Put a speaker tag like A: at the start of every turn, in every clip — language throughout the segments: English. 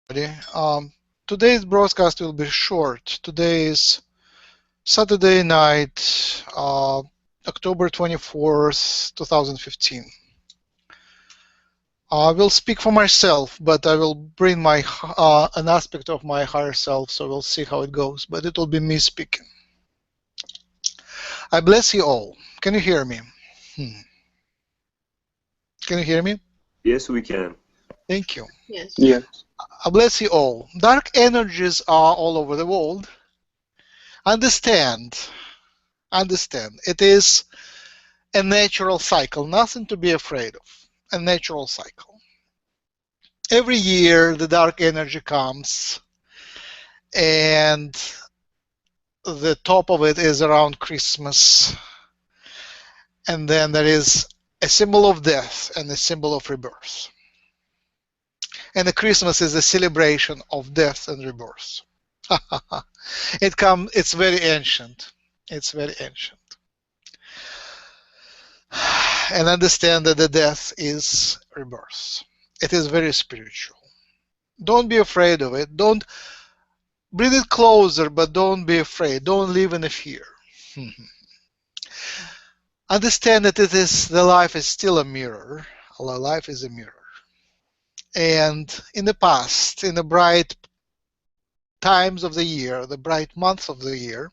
A: Today's broadcast will be short. Today is Saturday night, October 24th, 2015. I will speak for myself, but I will bring my an aspect of my higher self, so we'll see how it goes, but it will be me speaking. I bless you all. Can you hear me? Can you hear me?
B: Yes, we can.
A: Thank you.
C: Yes.
B: Yeah.
A: I bless you all. Dark energies are all over the world. Understand, it is a natural cycle, nothing to be afraid of, a natural cycle. Every year the dark energy comes, and the top of it is around Christmas, and then there is a symbol of death and a symbol of rebirth. And the Christmas is a celebration of death and rebirth. It's very ancient. It's very ancient. And understand that the death is rebirth. It is very spiritual. Don't be afraid of it. Don't bring it closer, but don't be afraid. Don't live in a fear. Understand that the life is still a mirror. Life is a mirror. And in the past, in the bright times of the year, the bright months of the year,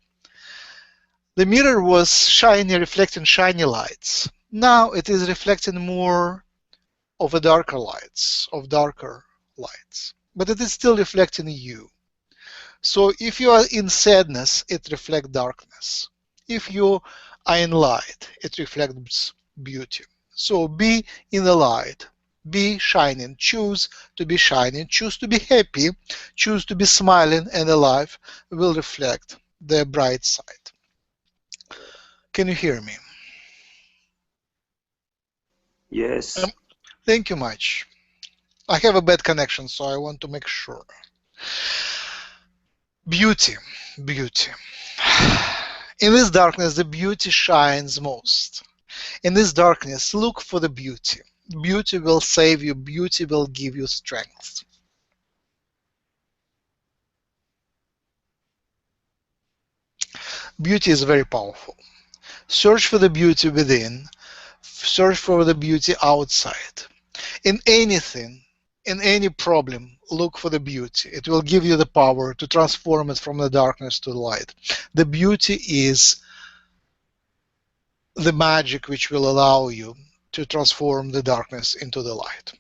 A: the mirror was shiny, reflecting shiny lights. Now it is reflecting more of a darker lights, but it is still reflecting you. So if you are in sadness, it reflects darkness. If you are in light, it reflects beauty. So be in the light, be shining, choose to be shining, choose to be happy, choose to be smiling, and alive will reflect the bright side. Can you hear me?
B: Yes.
A: Thank you much. I have a bad connection, so I want to make sure. Beauty, beauty. In this darkness, the beauty shines most. In this darkness, look for the beauty. Beauty will save you. Beauty will give you strength. Beauty is very powerful. Search for the beauty within. Search for the beauty outside. In anything, in any problem, look for the beauty. It will give you the power to transform it from the darkness to the light. The beauty is the magic which will allow you to transform the darkness into the light.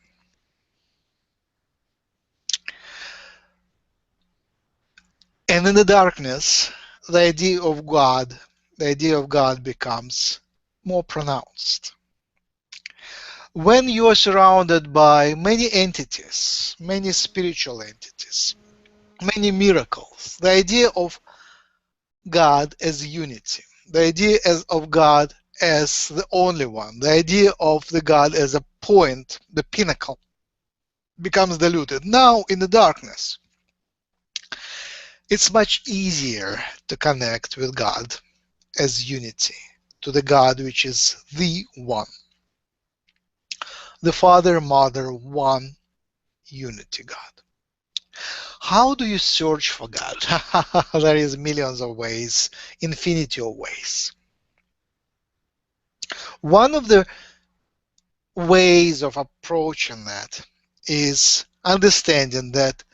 A: And in the darkness, the idea of God becomes more pronounced. When you are surrounded by many entities, many spiritual entities, many miracles, the idea of God as unity, the idea of God as the only one, the idea of the God as a point, the pinnacle, becomes diluted. Now in the darkness, it's much easier to connect with God as unity, to the God which is the one. The Father, Mother, one, unity God. How do you search for God? There is millions of ways, infinity of ways. One of the ways of approaching that is understanding that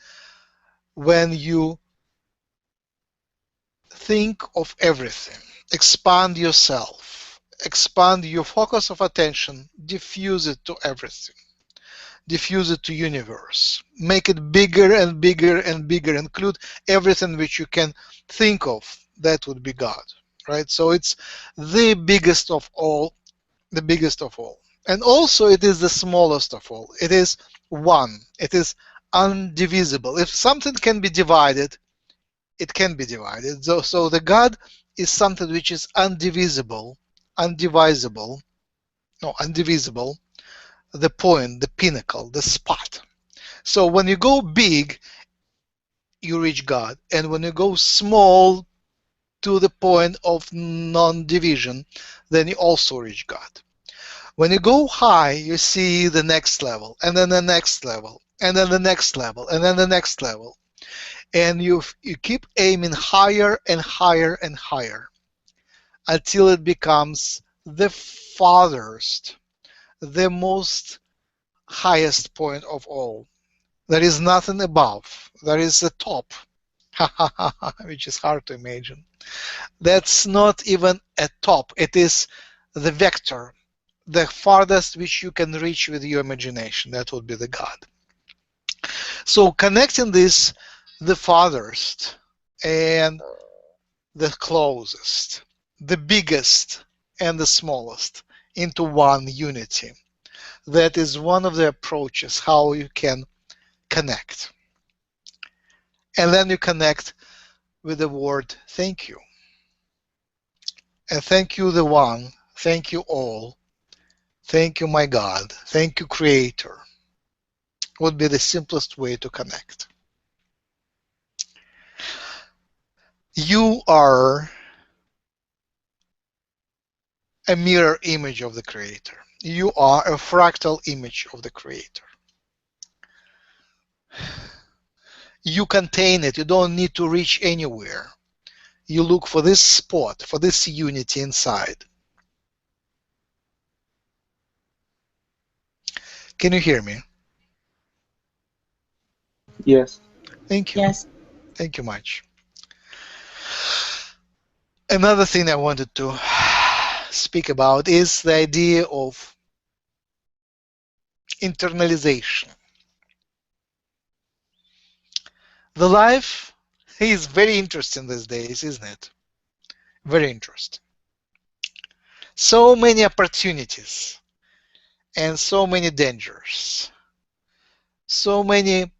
A: when you think of everything, expand yourself, expand your focus of attention, diffuse it to everything, diffuse it to universe, make it bigger and bigger and bigger, include everything which you can think of, that would be God, right? So it's the biggest of all, the biggest of all. And also it is the smallest of all. It is one. It is undivisible. If something can be divided, it can be divided. So the God is something which is undivisible, undivisible, the point, the pinnacle, the spot. So when you go big, you reach God. And when you go small to the point of non-division, then you also reach God. When you go high, you see the next level, and then the next level, and then the next level, and then the next level. And you keep aiming higher and higher and higher until it becomes the farthest, the most highest point of all. There is nothing above. There is the top, which is hard to imagine. That's not even a top. It is the vector, the farthest which you can reach with your imagination. That would be the God. So connecting this, the farthest and the closest, the biggest and the smallest, into one unity. That is one of the approaches how you can connect. And then you connect with the word thank you. And thank you, the one. Thank you all. Thank you, my God. Thank you, Creator. Would be the simplest way to connect. You are a mirror image of the Creator. You are a fractal image of the Creator. You contain it. You don't need to reach anywhere. You look for this spot, for this unity inside. Can you hear me?
B: Yes.
A: Thank you.
C: Yes.
A: Thank you much. Another thing I wanted to speak about is the idea of internalization. The life is very interesting these days, isn't it? Very interesting. So many opportunities and so many dangers. So many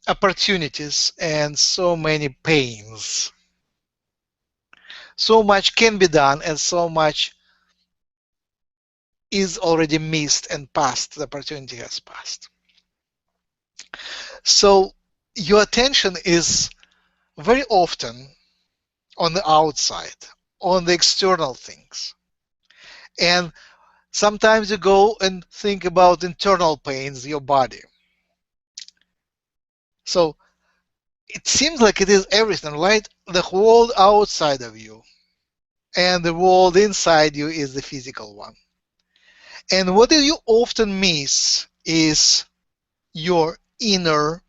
A: opportunities and so many pains. So much can be done and so much is already missed and passed. The opportunity has passed. So your attention is very often on the outside, on the external things. And sometimes you go and think about internal pains, your body. So it seems like it is everything, right? The world outside of you and the world inside you is the physical one. And what you often miss is your inner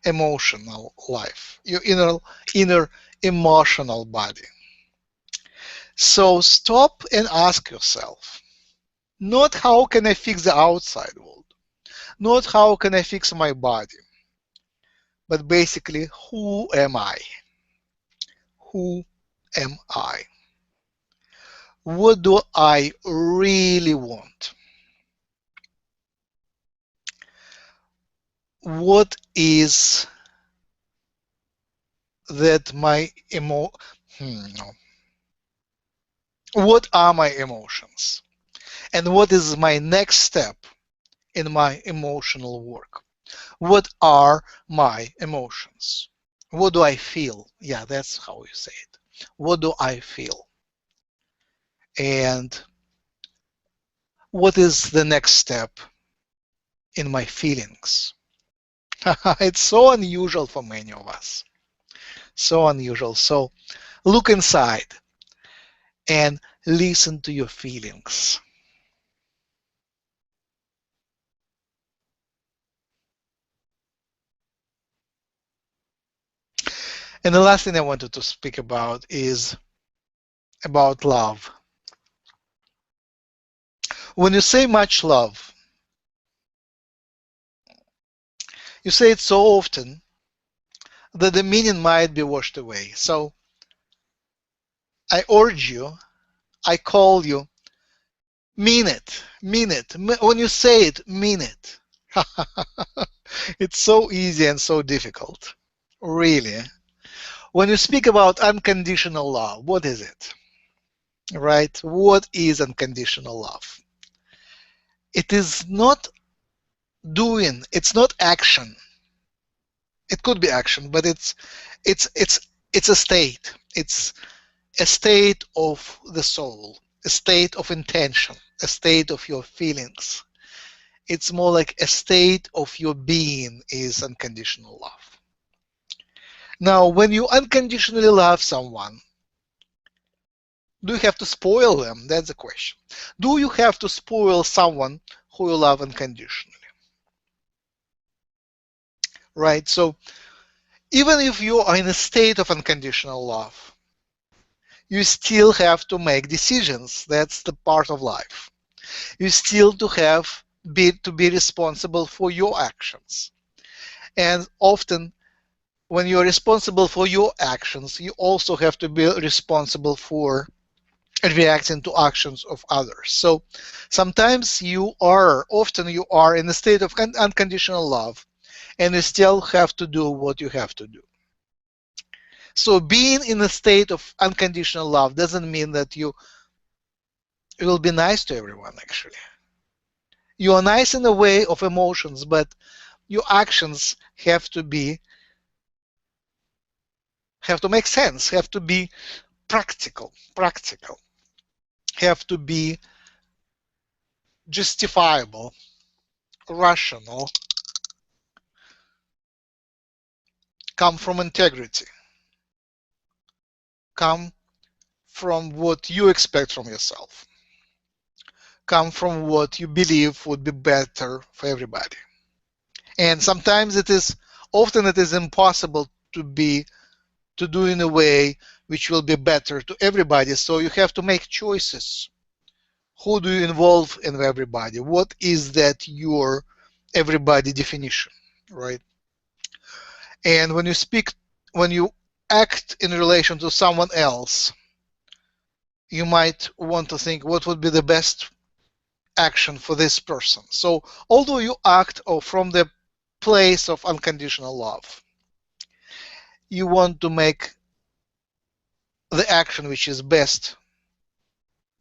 A: emotional life, your inner emotional body. So stop and ask yourself, not how can I fix the outside world, not how can I fix my body, but basically, who am I? Who am I? What do I really want? What is that my no. What are my emotions? And what is my next step in my emotional work? What are my emotions? What do I feel? Yeah, that's how you say it. What do I feel? And what is the next step in my feelings? It's so unusual for many of us. So unusual. So look inside and listen to your feelings. And the last thing I wanted to speak about is about love. When you say much love, you say it so often that the meaning might be washed away. So I urge you, I call you, mean it, mean it. When you say it, mean it. It's so easy and so difficult, really. When you speak about unconditional love, what is it? Right? What is unconditional love? It is not doing, it's not action. It could be action, but it's a state. It's a state of the soul, a state of intention, a state of your feelings. It's more like a state of your being is unconditional love. Now, when you unconditionally love someone, do you have to spoil them? That's the question. Do you have to spoil someone who you love unconditionally? Right? So even if you are in a state of unconditional love, you still have to make decisions. That's the part of life. You still to be responsible for your actions. And often when you're responsible for your actions, you also have to be responsible for reacting to actions of others. So sometimes often you are in a state of unconditional love, and you still have to do what you have to do. So being in a state of unconditional love doesn't mean that you will be nice to everyone, actually. You are nice in a way of emotions, but your actions have to make sense, have to be practical, have to be justifiable, rational, come from integrity, come from what you expect from yourself, come from what you believe would be better for everybody. And sometimes often it is impossible to do in a way which will be better to everybody. So you have to make choices. Who do you involve in everybody? What is that your everybody definition, right? And when you act in relation to someone else, you might want to think what would be the best action for this person. So although you act from the place of unconditional love, you want to make the action which is best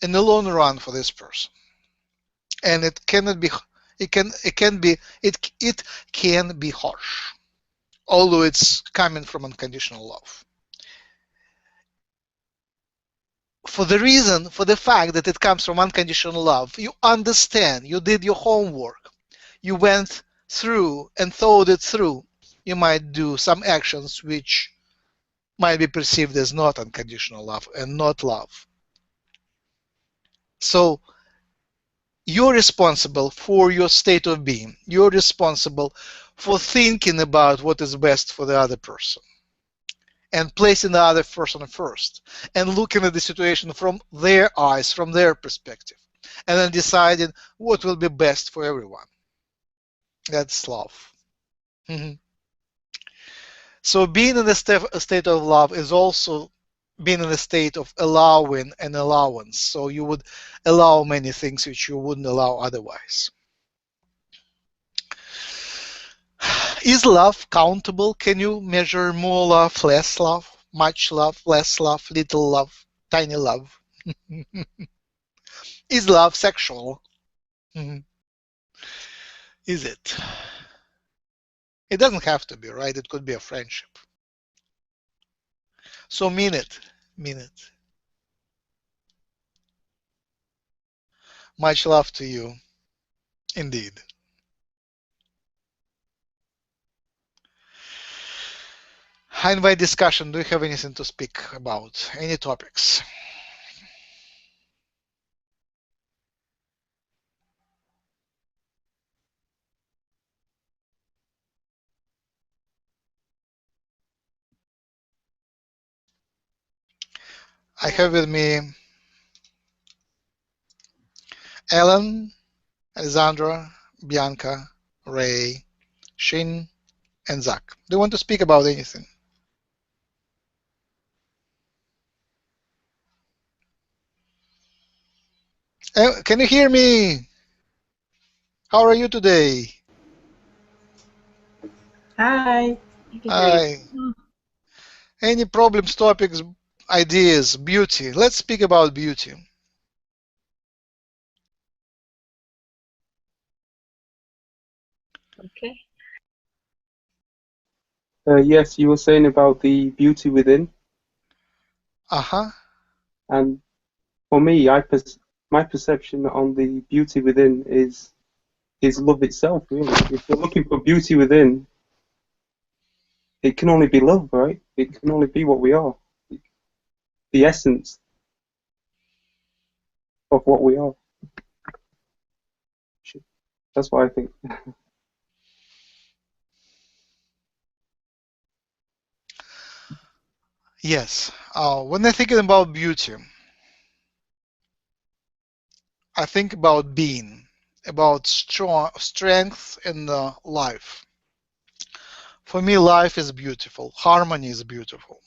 A: in the long run for this person. And it can be harsh, although it's coming from unconditional love. For the fact that it comes from unconditional love, you understand, you did your homework, you went through and thought it through. You might do some actions which might be perceived as not unconditional love and not love. So you're responsible for your state of being. You're responsible for thinking about what is best for the other person and placing the other person first and looking at the situation from their eyes, from their perspective, and then deciding what will be best for everyone. That's love. So being in a state of love is also being in a state of allowing and allowance. So you would allow many things which you wouldn't allow otherwise. Is love countable? Can you measure more love, less love, much love, less love, little love, tiny love? Is love sexual? Is it? It doesn't have to be, right? It could be a friendship. So mean it. Much love to you. Indeed. I invite discussion. Do you have anything to speak about? Any topics? I have with me Ellen, Alexandra, Bianca, Ray, Shin, and Zach. Do you want to speak about anything? Can you hear me? How are you today?
C: Hi.
A: Hi. Any problems, topics, ideas, beauty? Let's speak about beauty.
C: Okay.
D: Yes, you were saying about the beauty within. And for me, my perception on the beauty within is is love itself, really. If we're looking for beauty within, it can only be love, right? It can only be what we are, the essence of what we are. That's what I think.
A: Yes. When I think about beauty, I think about being, about strength in life. For me, life is beautiful. Harmony is beautiful.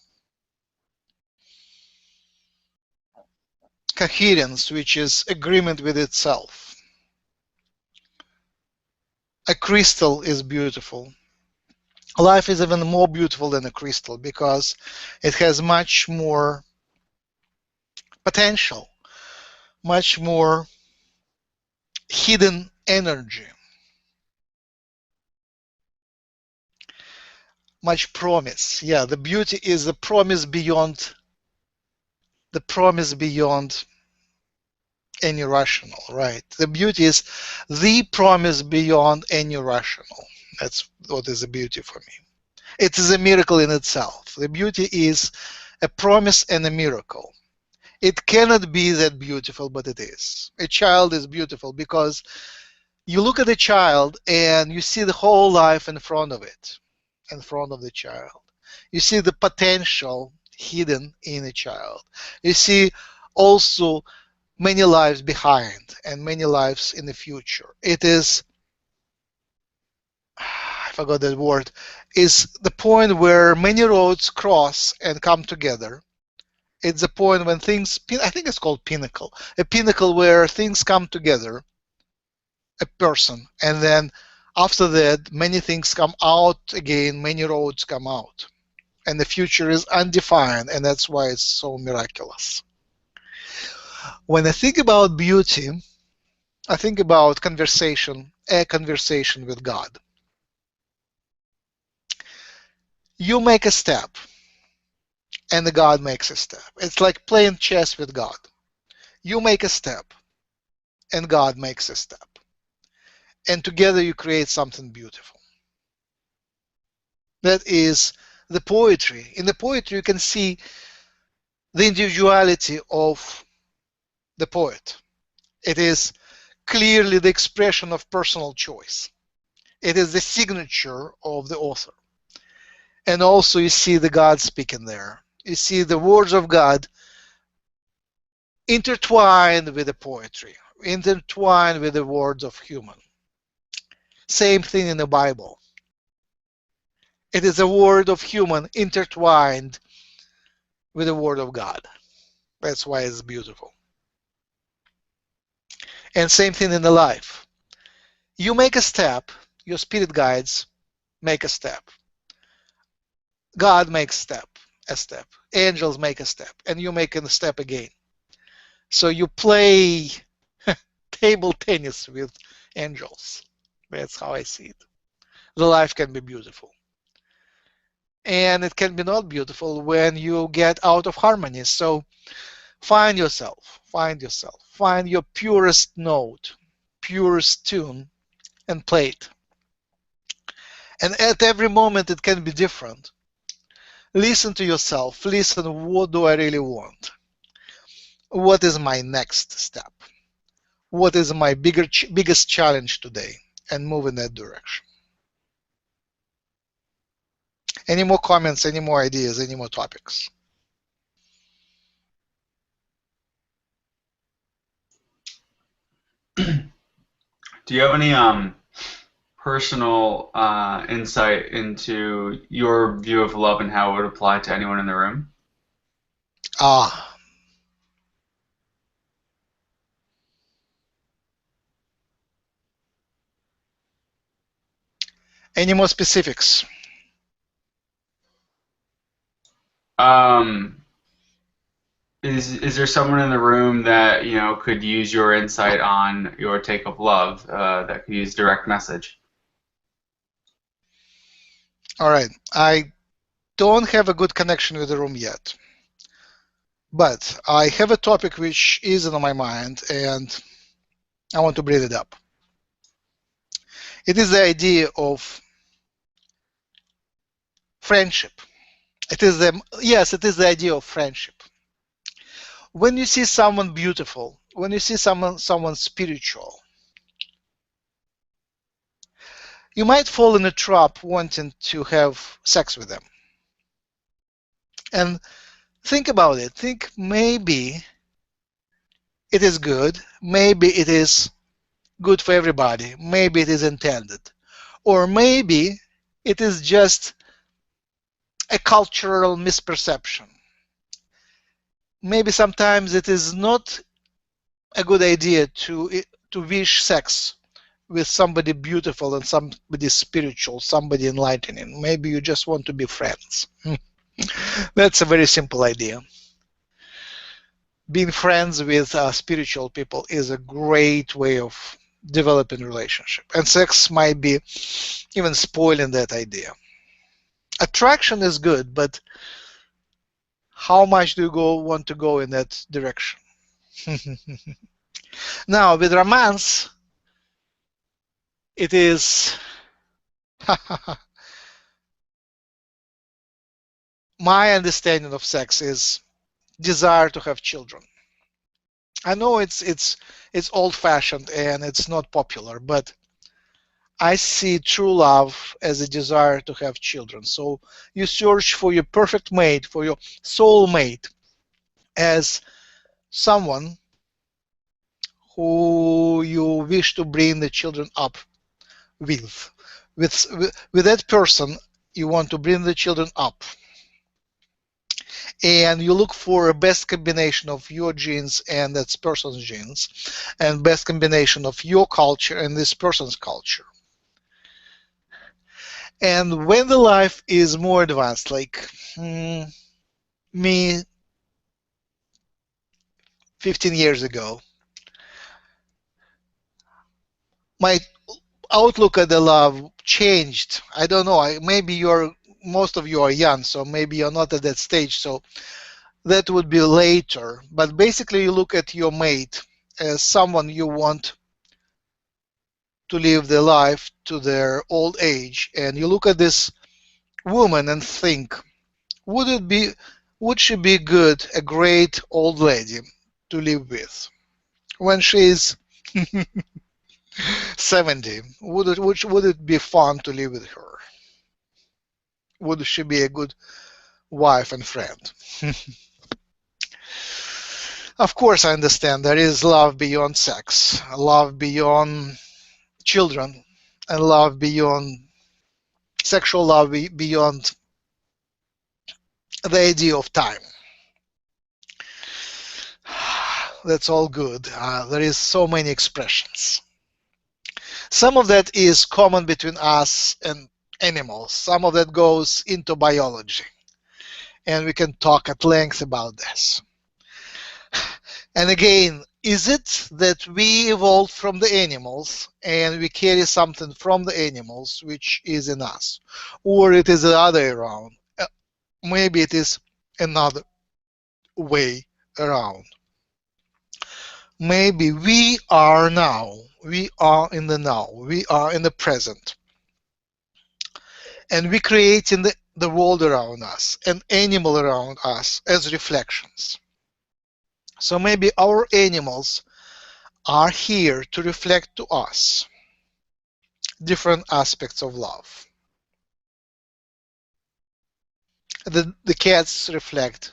A: Coherence, which is agreement with itself. A crystal is beautiful. Life is even more beautiful than a crystal because it has much more potential, much more hidden energy, much promise. Yeah, the beauty is the promise beyond any rational, right? The beauty is the promise beyond any rational. That's what is the beauty for me. It is a miracle in itself. The beauty is a promise and a miracle. It cannot be that beautiful, but it is. A child is beautiful because you look at a child and you see the whole life in front of it, in front of the child. You see the potential hidden in a child. You see also many lives behind and many lives in the future. It is, I forgot that word, is the point where many roads cross and come together. It's the point when things, I think it's called pinnacle, a pinnacle where things come together, a person, and then after that, many things come out again, many roads come out. And the future is undefined, and that's why it's so miraculous. When I think about beauty, I think about conversation, a conversation with God. You make a step, and the God makes a step. It's like playing chess with God. You make a step, and God makes a step. And together you create something beautiful. That is the poetry. In the poetry, you can see the individuality of the poet. It is clearly the expression of personal choice. It is the signature of the author. And also you see the God speaking there. You see the words of God intertwined with the poetry, intertwined with the words of human. Same thing in the Bible. It is a word of human intertwined with the word of God. That's why it's beautiful. And same thing in the life. You make a step, your spirit guides make a step. God makes a step. Angels make a step, and you make a step again. So you play table tennis with angels. That's how I see it. The life can be beautiful. And it can be not beautiful when you get out of harmony. So find yourself, find your purest note, purest tune, and play it. And at every moment it can be different. Listen to yourself. Listen, what do I really want? What is my next step? What is my biggest challenge today? And move in that direction. Any more comments, any more ideas, any more topics?
C: Do you have any personal insight into your view of love and how it would apply to anyone in the room?
A: Any more specifics?
C: Is there someone in the room that could use your insight on your take of love that could use direct message?
A: All right. I don't have a good connection with the room yet, but I have a topic which is on my mind, and I want to bring it up. It is the idea of friendship. It is the idea of friendship. When you see someone beautiful, when you see someone spiritual, you might fall in a trap wanting to have sex with them. And think about it. Think maybe it is good. Maybe it is good for everybody. Maybe it is intended. Or maybe it is just a cultural misperception. Maybe sometimes it is not a good idea to wish sex with somebody beautiful and somebody spiritual, somebody enlightening. Maybe you just want to be friends. That's a very simple idea. Being friends with spiritual people is a great way of developing relationship, and sex might be even spoiling that idea. Attraction is good, but how much do you want to go in that direction? Now, with romance, it is my understanding of sex is desire to have children. I know it's old-fashioned and it's not popular, but I see true love as a desire to have children. So you search for your perfect mate, for your soul mate, as someone who you wish to bring the children up with. With that person, you want to bring the children up. And you look for a best combination of your genes and that person's genes, and best combination of your culture and this person's culture. And when the life is more advanced, like me 15 years ago, my outlook at the love changed. I don't know, maybe most of you are young, so maybe you're not at that stage, so that would be later. But basically you look at your mate as someone you want to live their life to their old age, and you look at this woman and think, would she be good, a great old lady to live with when she's 70? Would it be fun to live with her? Would she be a good wife and friend? Of course, I understand there is love beyond sex, love beyond children, and love beyond sexual love, beyond the idea of time. That's all good. There is so many expressions. Some of that is common between us and animals. Some of that goes into biology, and we can talk at length about this. And again, is it that we evolved from the animals and we carry something from the animals which is in us? Or it is the other way around? Maybe it is another way around. Maybe we are now, we are in the now, we are in the present. And we create in the world around us, an animal around us as reflections. So maybe our animals are here to reflect to us different aspects of love. The cats reflect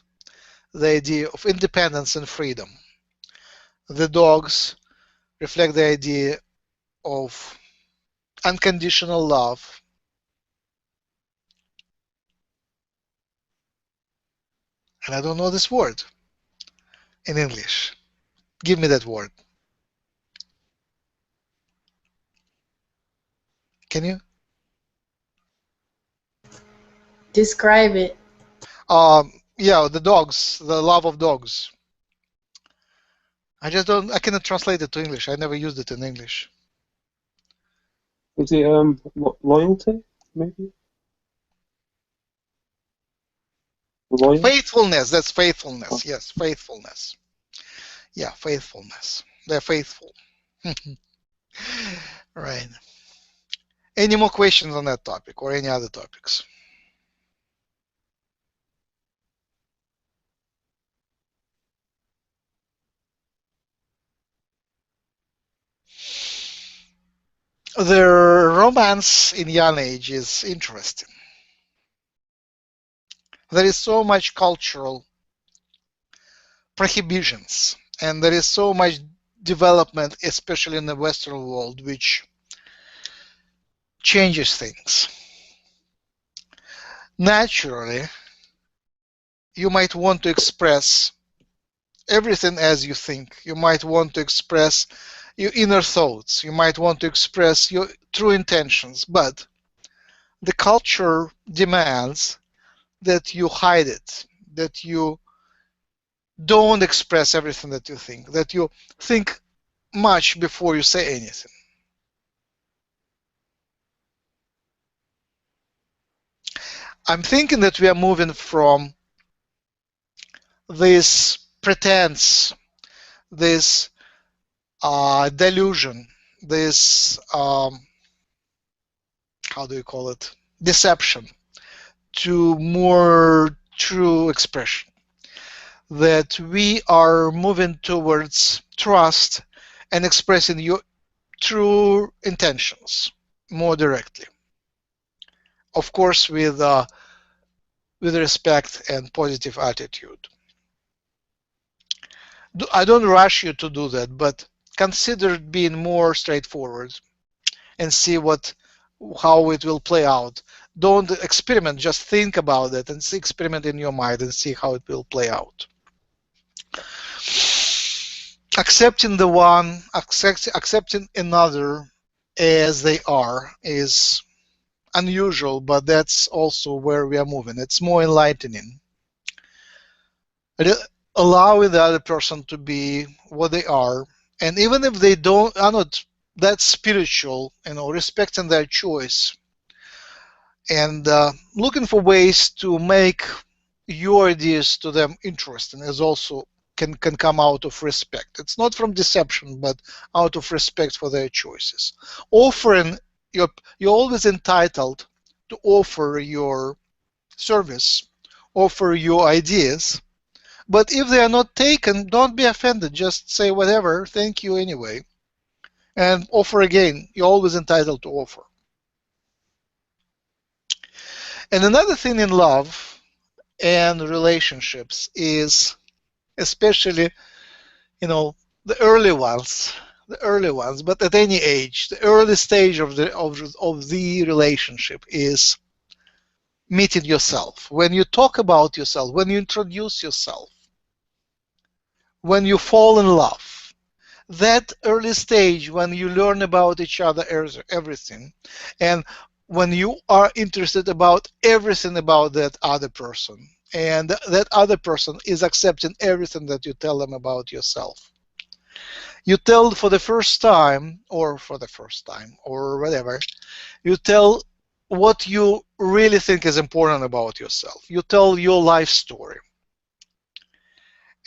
A: the idea of independence and freedom. The dogs reflect the idea of unconditional love. And I don't know this word in English. Give me that word. Can you?
E: Describe it.
A: Yeah, the dogs, the love of dogs. I cannot translate it to English. I never used it in English.
D: Is it loyalty, maybe? Loyal?
A: Faithfulness, that's faithfulness. Yes, faithfulness. Yeah, faithfulness. They're faithful. Right. Any more questions on that topic or any other topics? The romance in young age is interesting. There is so much cultural prohibitions, and there is so much development, especially in the Western world, which changes things. Naturally, you might want to express everything as you think. You might want to express your inner thoughts. You might want to express your true intentions, but the culture demands that you hide it, that you don't express everything that you think, that you think much before you say anything. I'm thinking that we are moving from this pretense, this delusion, this, how do you call it, deception, to more true expression. That we are moving towards trust and expressing your true intentions more directly. Of course, with respect and positive attitude. I don't rush you to do that, but consider being more straightforward and see how it will play out. Don't experiment, just think about it and experiment in your mind and see how it will play out. Accepting the one, accepting another as they are is unusual, but that's also where we are moving. It's more enlightening. Allowing the other person to be what they are, and even if they are not that spiritual, respecting their choice, and looking for ways to make your ideas to them interesting is also can come out of respect. It's not from deception, but out of respect for their choices. Offering, you're always entitled to offer your service, offer your ideas, but if they are not taken, don't be offended. Just say whatever, thank you anyway, and offer again. You're always entitled to offer. And another thing in love and relationships is, especially, the early ones, but at any age, the early stage of the relationship is meeting yourself. When you talk about yourself, when you introduce yourself, when you fall in love, that early stage when you learn about each other, everything, and when you are interested about everything about that other person, and that other person is accepting everything that you tell them about yourself. You tell for the first time, or whatever, you tell what you really think is important about yourself. You tell your life story.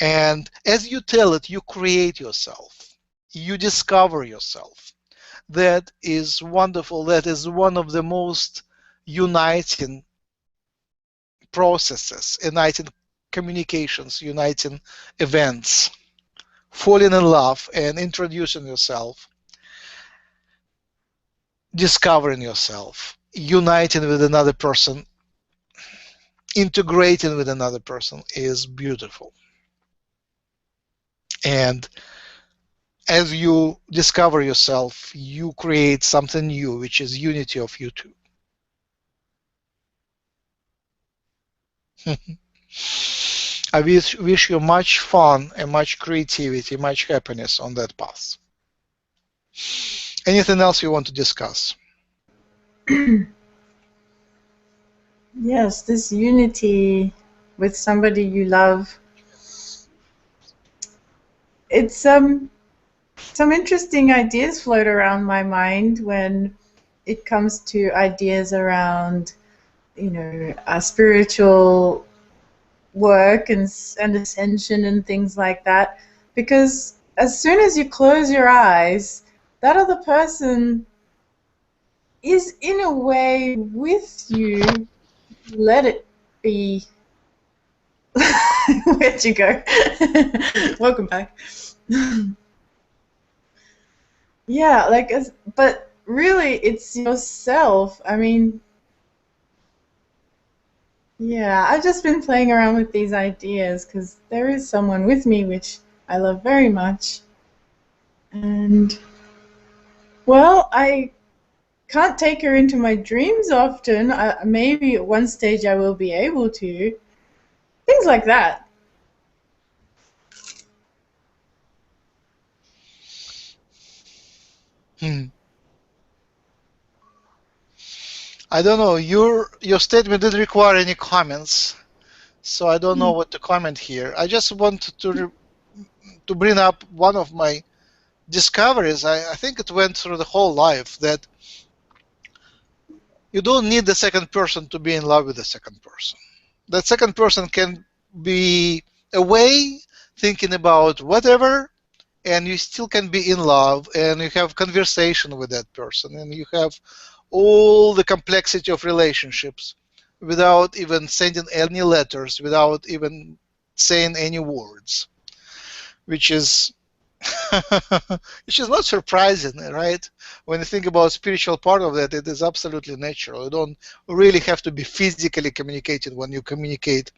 A: And as you tell it, you create yourself. You discover yourself. That is wonderful. That is one of the most uniting processes, uniting communications, uniting events. Falling in love and introducing yourself, discovering yourself, uniting with another person, integrating with another person is beautiful. And as you discover yourself, you create something new, which is unity of you two. I wish you much fun and much creativity, much happiness on that path. Anything else you want to discuss?
E: Yes, this unity with somebody you love. It's some interesting ideas float around my mind when it comes to ideas around, spiritual work and ascension and things like that. Because as soon as you close your eyes, that other person is in a way with you. Let it be. Where'd you go? Welcome back. Yeah, like, but really, it's yourself. I mean, yeah, I've just been playing around with these ideas because there is someone with me which I love very much. And, well, I can't take her into my dreams often. Maybe at one stage I will be able to. Things like that.
A: I don't know. Your statement didn't require any comments, so I don't know what to comment here. I just want to bring up one of my discoveries. I think it went through the whole life that you don't need the second person to be in love with the second person. That second person can be away thinking about whatever, and you still can be in love, and you have conversation with that person, and you have all the complexity of relationships without even sending any letters, without even saying any words, which is which is not surprising, right? When you think about spiritual part of that, it is absolutely natural. You don't really have to be physically communicating when you communicate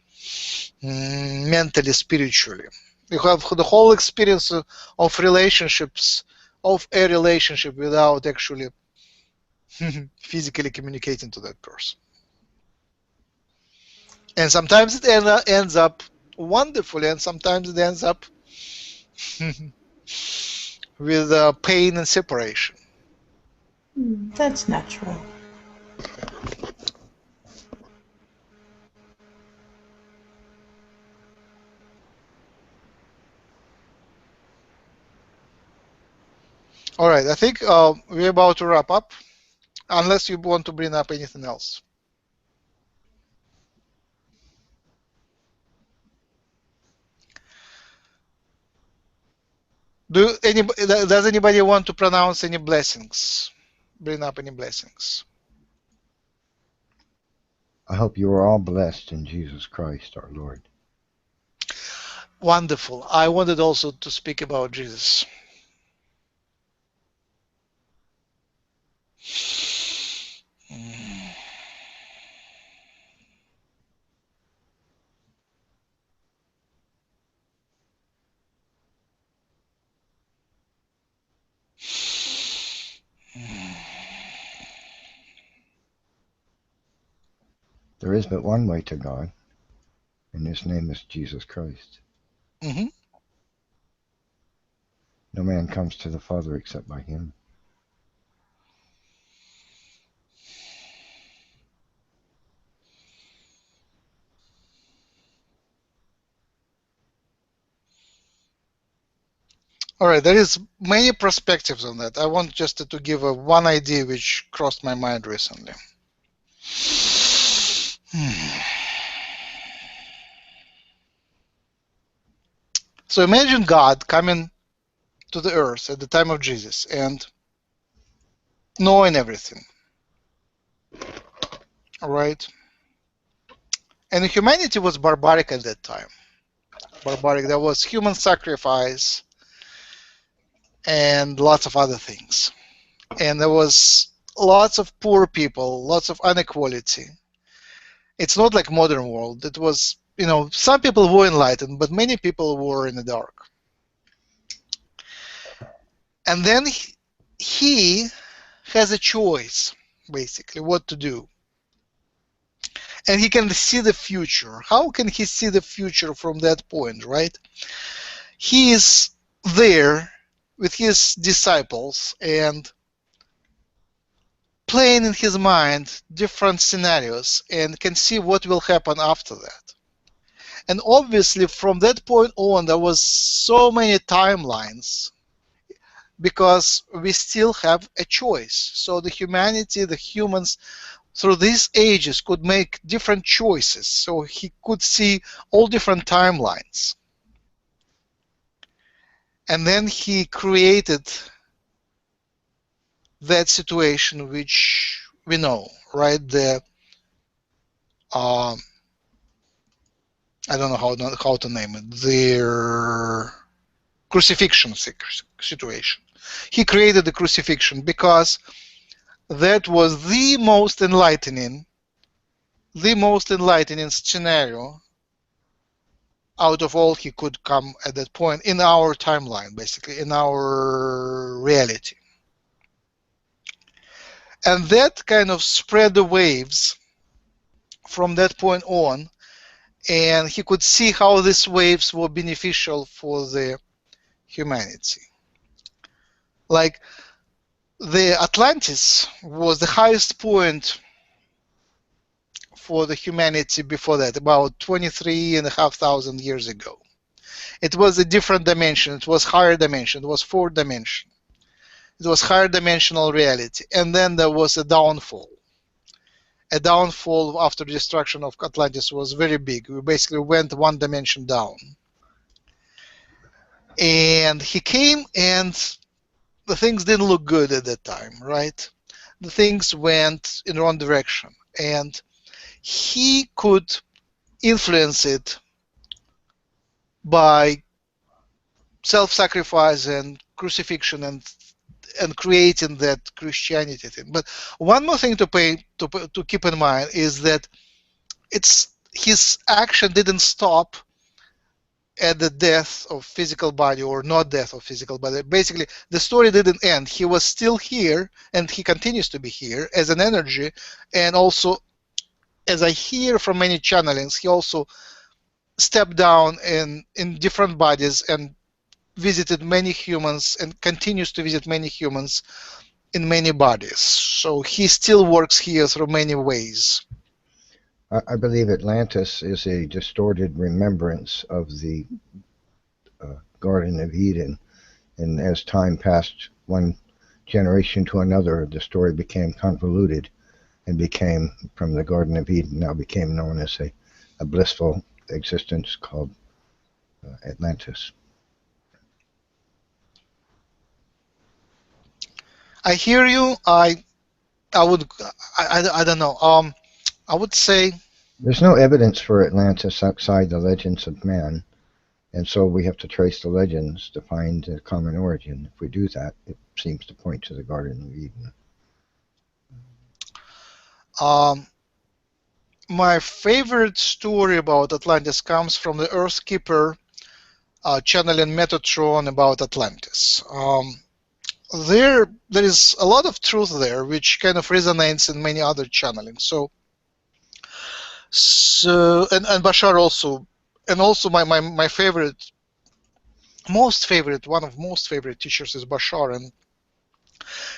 A: mentally, spiritually. You have the whole experience of relationships, of a relationship without actually physically communicating to that person. And sometimes it ends up wonderfully, and sometimes it ends up with pain and separation.
E: That's natural.
A: All right, I think we're about to wrap up, unless you want to bring up anything else. Does anybody want to pronounce any blessings? Bring up any blessings?
F: I hope you are all blessed in Jesus Christ, our Lord.
A: Wonderful. I wanted also to speak about Jesus.
F: There is but one way to God, and His name is Jesus Christ.
A: Mm-hmm.
F: No man comes to the Father except by Him.
A: All right, there is many perspectives on that. I want just to give one idea which crossed my mind recently. So imagine God coming to the earth at the time of Jesus and knowing everything. All right? And humanity was barbaric at that time. Barbaric. There was human sacrifice and lots of other things. And there was lots of poor people, lots of inequality. It's not like modern world. It was, some people were enlightened, but many people were in the dark. And then he has a choice, basically, what to do. And he can see the future. How can he see the future from that point, right? He is there with his disciples and playing in his mind different scenarios and can see what will happen after that. And obviously from that point on there was so many timelines because we still have a choice. So the humanity, the humans through these ages could make different choices. So he could see all different timelines. And then he created that situation which we know, right? The I don't know how to name it. Their crucifixion situation. He created the crucifixion because that was the most enlightening scenario out of all he could come at that point in our timeline, basically, in our reality. And that kind of spread the waves from that point on, and he could see how these waves were beneficial for the humanity. Like, the Atlantis was the highest point for the humanity before that, about 23,500 years ago. It was a different dimension. It was higher dimension. It was fourth dimension. It was higher dimensional reality. And then there was a downfall. A downfall after the destruction of Atlantis was very big. We basically went one dimension down. And he came, and the things didn't look good at that time, right? The things went in the wrong direction. And he could influence it by self-sacrifice and crucifixion and creating that Christianity thing. But one more thing to keep in mind is that his action didn't stop at the death of physical body or not death of physical body. Basically, the story didn't end. He was still here, and he continues to be here as an energy. And also, as I hear from many channelings, he also stepped down in different bodies and visited many humans and continues to visit many humans in many bodies. So he still works here through many ways.
F: I believe Atlantis is a distorted remembrance of the Garden of Eden. And as time passed one generation to another, the story became convoluted and became, from the Garden of Eden, now became known as a blissful existence called Atlantis.
A: I hear you. I don't know. I would say
F: there's no evidence for Atlantis outside the legends of man, and so we have to trace the legends to find a common origin. If we do that, it seems to point to the Garden of Eden.
A: My favorite story about Atlantis comes from the Earthkeeper channeling Metatron about Atlantis. There is a lot of truth there, which kind of resonates in many other channelings. So and Bashar also, and also my favorite, one of most favorite teachers is Bashar, and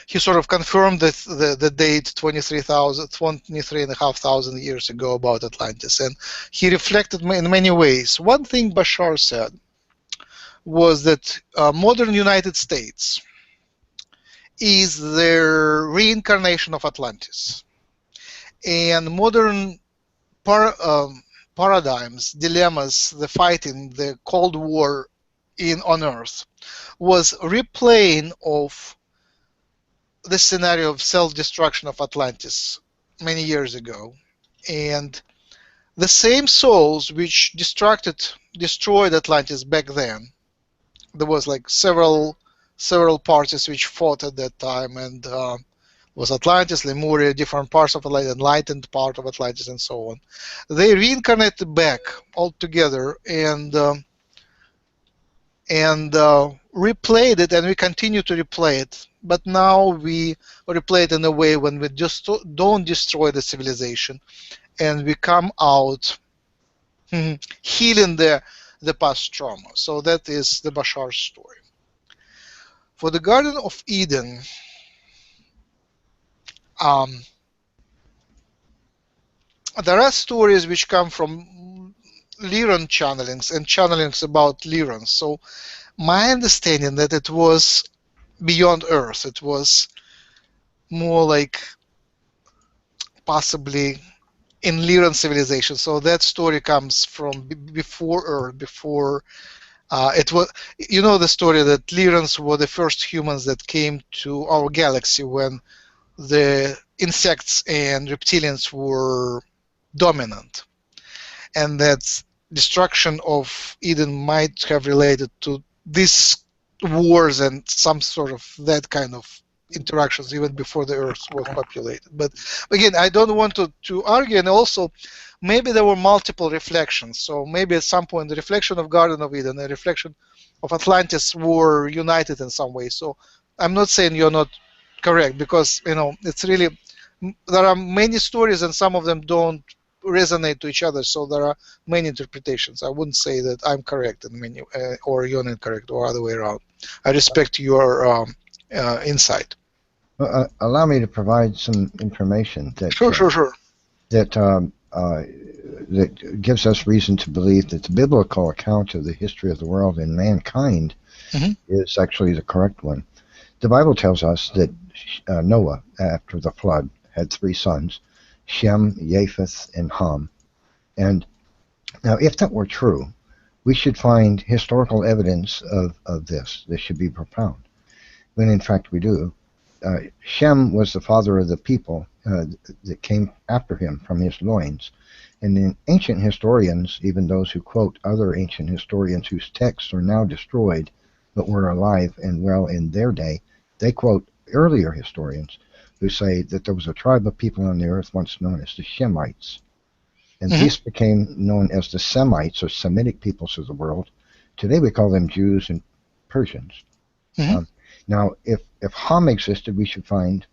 A: he sort of confirmed the date 23,500 years ago about Atlantis, and he reflected in many ways. One thing Bashar said was that modern United States is their reincarnation of Atlantis, and modern paradigms, dilemmas, the fighting, the Cold War on Earth was replaying of the scenario of self-destruction of Atlantis many years ago. And the same souls which destroyed Atlantis back then, there was like several parties which fought at that time, and was Atlantis, Lemuria, different parts of Atlantis, enlightened part of Atlantis, and so on. They reincarnated back all together and replayed it, and we continue to replay it. But now we replay it in a way when we just don't destroy the civilization, and we come out healing the past trauma. So that is the Bashar story. For the Garden of Eden, there are stories which come from Lyran channelings and channelings about Lyrans. So my understanding that it was beyond Earth. It was more like possibly in Lyran civilization. So that story comes from before Earth, before It was, you know, the story that Lyrans were the first humans that came to our galaxy when the insects and reptilians were dominant, and that destruction of Eden might have related to these wars and some sort of that kind of interactions even before the Earth was populated. But again, I don't want to argue, and also maybe there were multiple reflections. So maybe at some point the reflection of Garden of Eden, the reflection of Atlantis were united in some way. So I'm not saying you're not correct, because you know it's really, there are many stories and some of them don't resonate to each other, so there are many interpretations. I wouldn't say that I'm correct in many or you're incorrect or other way around. I respect your insight.
F: Allow me to provide some information that
A: Sure.
F: that gives us reason to believe that the biblical account of the history of the world and mankind is actually the correct one. The Bible tells us that Noah, after the flood, had 3 sons, Shem, Japheth, and Ham. And now, if that were true, we should find historical evidence of this. This should be profound. When in fact we do. Shem was the father of the people that came after him from his loins. And in ancient historians, even those who quote other ancient historians whose texts are now destroyed but were alive and well in their day, they quote earlier historians who say that there was a tribe of people on the earth once known as the Shemites. And these became known as the Semites, or Semitic peoples of the world. Today we call them Jews and Persians. Now, if Ham existed, we should find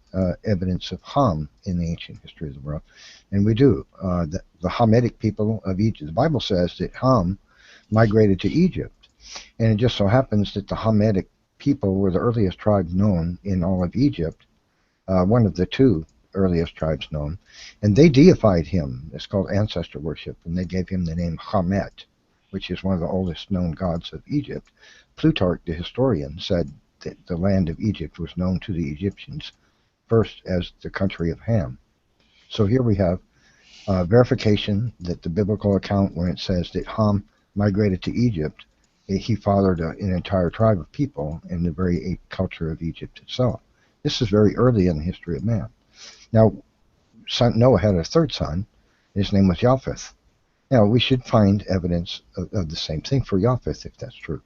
F: evidence of Ham in the ancient history of the world. And we do. The Hamitic people of Egypt, the Bible says that Ham migrated to Egypt. And it just so happens that the Hamitic people were the earliest tribe known in all of Egypt, one of the 2 earliest tribes known. And they deified him. It's called ancestor worship. And they gave him the name Hamet, which is one of the oldest known gods of Egypt. Plutarch, the historian, said that the land of Egypt was known to the Egyptians first as the country of Ham. So here we have verification that the biblical account where it says that Ham migrated to Egypt, he fathered an entire tribe of people in the very culture of Egypt itself. This is very early in the history of man. Now, Noah had a 3rd son. His name was Japheth. Now, we should find evidence of the same thing for Japheth, if that's true.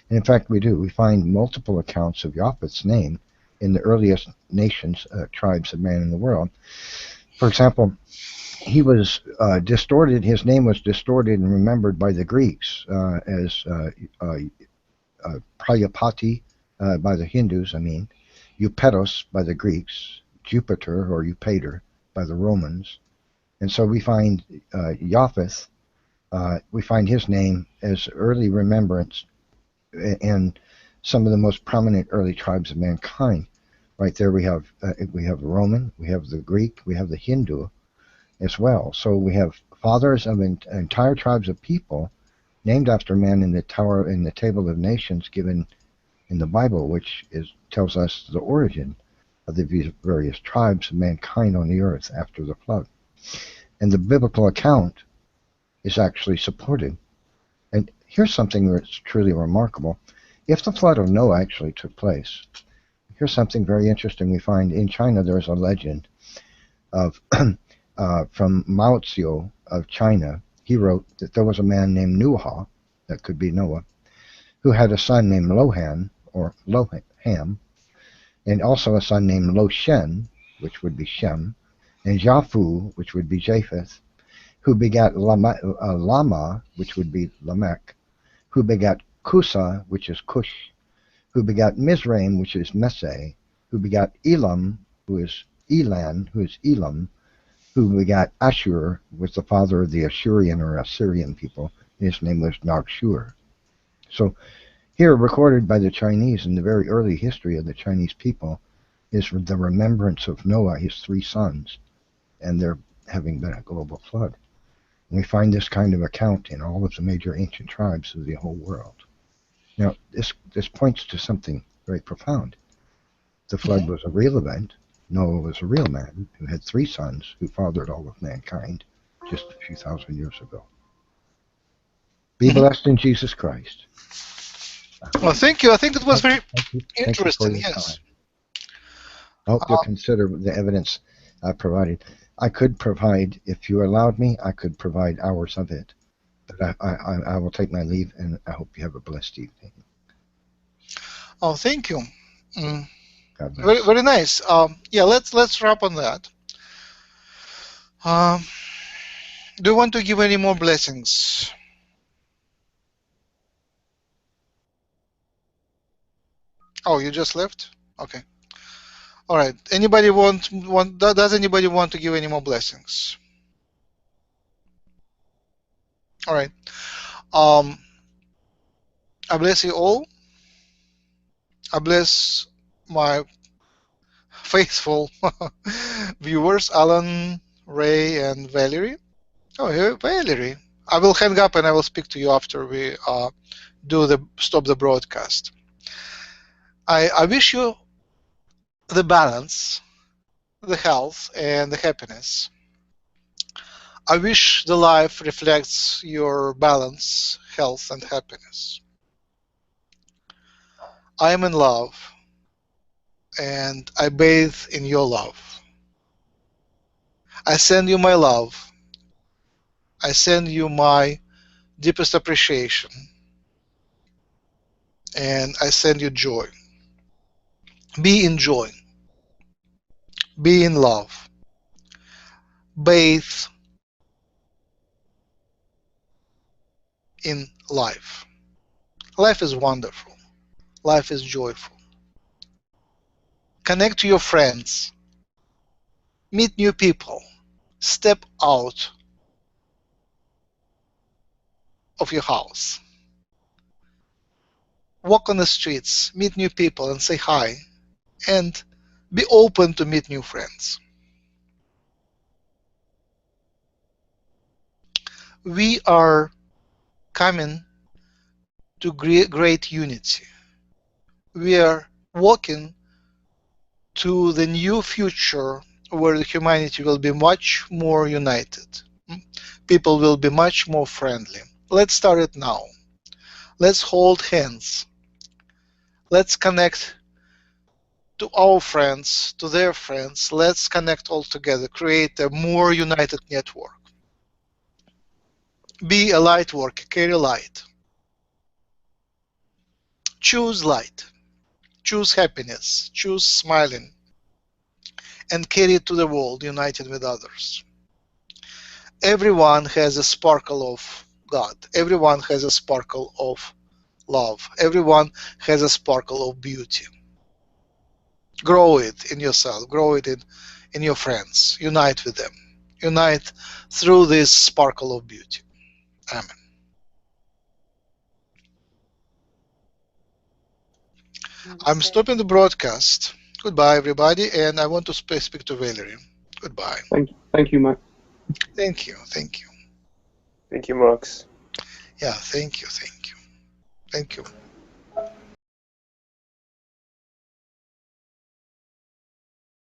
F: And in fact, we do. We find multiple accounts of Japheth's name in the earliest nations, tribes of man in the world. For example, he was distorted. His name was distorted and remembered by the Greeks as 𝗪𝗪𝗡𝗧𝗧 by the Hindus, 𝗪𝗪𝗡os by the Greeks, Jupiter or 𝗪𝗪𝗓 by the Romans. And so we find Japheth, we find his name as early remembrance in some of the most prominent early tribes of mankind. Right there we have the Roman, we have the Greek, we have the Hindu as well. So we have fathers of entire tribes of people named after men in the table of nations given in the Bible, which tells us the origin of the various tribes of mankind on the earth after the flood. And the biblical account is actually supported. And here's something that's truly remarkable. If the flood of Noah actually took place, here's something very interesting we find in China. There's a legend of from Mao Zedong of China. He wrote that there was a man named Nuha, that could be Noah, who had a son named Lohan, or Loham, and also a son named Lo Shen, which would be Shem, and Japhu, which would be Japheth, who begat Lama, which would be Lamech, who begat Kusa, which is Cush, who begat Mizraim, which is Meseh, who begat Elam, who is Elan, who is Elam, who begat Ashur, was the father of the Ashurian or Assyrian people. His name was Nagshur. So here, recorded by the Chinese in the very early history of the Chinese people, is the remembrance of Noah, his 3 sons, and there having been a global flood. And we find this kind of account in all of the major ancient tribes of the whole world. Now, this points to something very profound. The flood was a real event. Noah was a real man who had 3 sons who fathered all of mankind just a few thousand years ago. Be blessed in Jesus Christ.
A: Well, thank you. I think it was very
F: Thank you for
A: interesting.
F: your
A: Yes.
F: time. I hope you'll consider the evidence I provided. I could provide, if you allowed me, I could provide hours of it. But I will take my leave, and I hope you have a blessed evening.
A: Oh, thank you. Mm,
F: God bless.
A: very, very nice. Yeah, let's wrap on that. Do you want to give any more blessings? Oh, you just left? Okay. All right. Anybody does anybody want to give any more blessings? All right. I bless you all. I bless my faithful viewers, Alan, Ray, and Valerie. Oh, here, Valerie. I will hang up and I will speak to you after we stop the broadcast. I wish you the balance, the health, and the happiness. I wish the life reflects your balance, health, and happiness. I am in love, and I bathe in your love. I send you my love. I send you my deepest appreciation, and I send you joy. Be in joy. Be in love. Bathe in life. Life is wonderful. Life is joyful. Connect to your friends. Meet new people. Step out of your house. Walk on the streets. Meet new people and say hi. And be open to meet new friends. We are coming to great unity. We are walking to the new future where humanity will be much more united. People will be much more friendly. Let's start it now. Let's hold hands. Let's connect to our friends, to their friends. Let's connect all together, create a more united network. Be a light worker, carry light. Choose light. Choose happiness. Choose smiling. And carry it to the world, united with others. Everyone has a sparkle of God. Everyone has a sparkle of love. Everyone has a sparkle of beauty. Grow it in yourself. Grow it in your friends. Unite with them. Unite through this sparkle of beauty. Amen. I'm stopping the broadcast. Goodbye, everybody, and I want to speak to Valerie. Goodbye.
D: Thank you, Max.
A: Thank you. Thank you.
B: Thank you, Max.
A: Yeah, thank you. Thank you. Thank you.